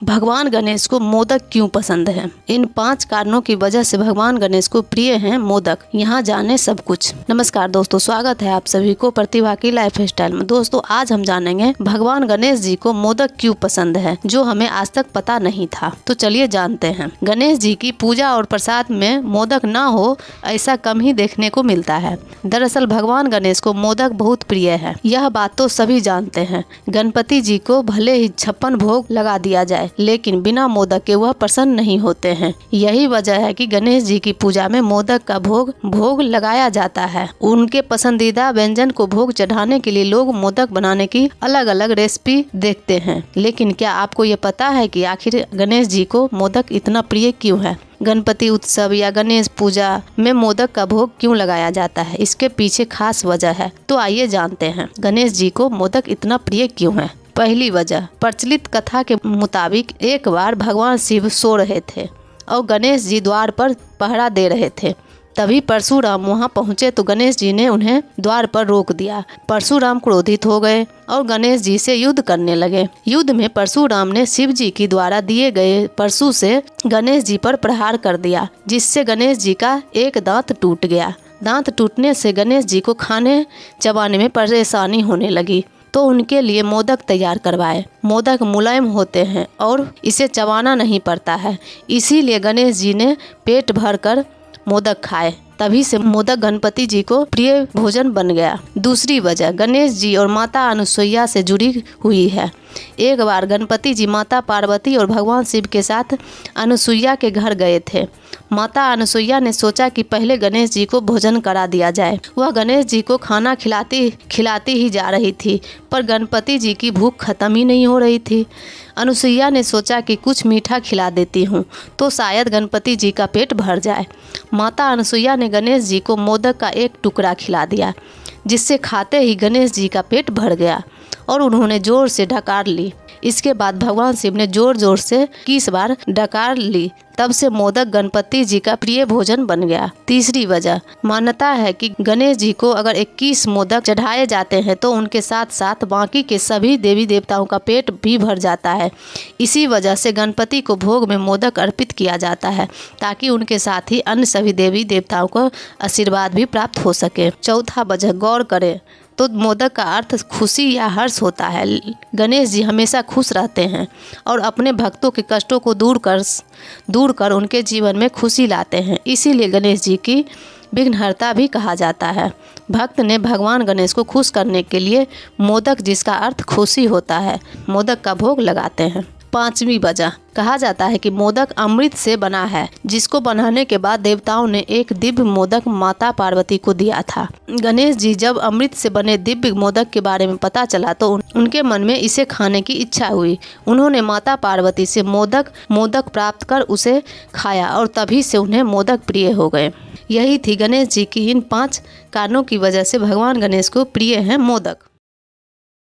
भगवान गणेश को मोदक क्यों पसंद है? इन 5 कारणों की वजह से भगवान गणेश को प्रिय हैं मोदक। यहाँ जाने सब कुछ। नमस्कार दोस्तों, स्वागत है आप सभी को प्रतिभा की लाइफ स्टाइल में। दोस्तों आज हम जानेंगे भगवान गणेश जी को मोदक क्यों पसंद है, जो हमें आज तक पता नहीं था। तो चलिए जानते हैं। गणेश जी की पूजा और प्रसाद में मोदक न हो ऐसा कम ही देखने को मिलता है। दरअसल भगवान गणेश को मोदक बहुत प्रिय है। यह बात तो सभी जानते हैं। गणपति जी को भले ही 56 भोग लगा दिया जाए, लेकिन बिना मोदक के वह प्रसन्न नहीं होते हैं। यही वजह है कि गणेश जी की पूजा में मोदक का भोग लगाया जाता है। उनके पसंदीदा व्यंजन को भोग चढ़ाने के लिए लोग मोदक बनाने की अलग अलग रेसिपी देखते हैं। लेकिन क्या आपको ये पता है कि आखिर गणेश जी को मोदक इतना प्रिय क्यों है? गणपति उत्सव या गणेश पूजा में मोदक का भोग क्यों लगाया जाता है? इसके पीछे खास वजह है। तो आइए जानते हैं गणेश जी को मोदक इतना प्रिय क्यों है। पहली वजह, प्रचलित कथा के मुताबिक एक बार भगवान शिव सो रहे थे और गणेश जी द्वार पर पहरा दे रहे थे। तभी परशुराम वहां पहुंचे तो गणेश जी ने उन्हें द्वार पर रोक दिया। परशुराम क्रोधित हो गए और गणेश जी से युद्ध करने लगे। युद्ध में परशुराम ने शिव जी की द्वारा दिए गए परशु से गणेश जी पर प्रहार कर दिया, जिससे गणेश जी का एक दांत टूट गया। दांत टूटने से गणेश जी को खाने चबाने में परेशानी होने लगी, तो उनके लिए मोदक तैयार करवाए। मोदक मुलायम होते हैं और इसे चबाना नहीं पड़ता है, इसीलिए गणेश जी ने पेट भरकर मोदक खाए। तभी से मोदक गणपति जी को प्रिय भोजन बन गया। दूसरी वजह, गणेश जी और माता अनुसुईया से जुड़ी हुई है। एक बार गणपति जी माता पार्वती और भगवान शिव के साथ अनुसुईया के घर गए थे। माता अनुसुईया ने सोचा कि पहले गणेश जी को भोजन करा दिया जाए। वह गणेश जी को खाना खिलाती ही जा रही थी, पर गणपति जी की भूख खत्म ही नहीं हो रही थी। अनुसुईया ने सोचा कि कुछ मीठा खिला देती हूँ तो शायद गणपति जी का पेट भर जाए। माता अनुसुईया ने गणेश जी को मोदक का एक टुकड़ा खिला दिया, जिससे खाते ही गणेश जी का पेट भर गया और उन्होंने जोर से डकार ली। इसके बाद भगवान शिव ने जोर जोर से 21 बार डकार ली। तब से मोदक गणपति जी का प्रिय भोजन बन गया। तीसरी वजह, मान्यता है कि गणेश जी को अगर 21 मोदक चढ़ाए जाते हैं तो उनके साथ साथ बाकी के सभी देवी देवताओं का पेट भी भर जाता है। इसी वजह से गणपति को भोग में मोदक अर्पित किया जाता है, ताकि उनके साथ ही अन्य सभी देवी देवताओं को आशीर्वाद भी प्राप्त हो सके। चौथा वजह, गौर करें तो मोदक का अर्थ खुशी या हर्ष होता है। गणेश जी हमेशा खुश रहते हैं और अपने भक्तों के कष्टों को दूर कर उनके जीवन में खुशी लाते हैं। इसीलिए गणेश जी की विघ्नहर्ता भी कहा जाता है। भक्त ने भगवान गणेश को खुश करने के लिए मोदक, जिसका अर्थ खुशी होता है, मोदक का भोग लगाते हैं। पांचवी वजह, कहा जाता है कि मोदक अमृत से बना है, जिसको बनाने के बाद देवताओं ने एक दिव्य मोदक माता पार्वती को दिया था। गणेश जी जब अमृत से बने दिव्य मोदक के बारे में पता चला तो उनके मन में इसे खाने की इच्छा हुई। उन्होंने माता पार्वती से मोदक प्राप्त कर उसे खाया और तभी से उन्हें मोदक प्रिय हो गए। यही थी गणेश जी की इन 5 कारणों की वजह से भगवान गणेश को प्रिय है मोदक।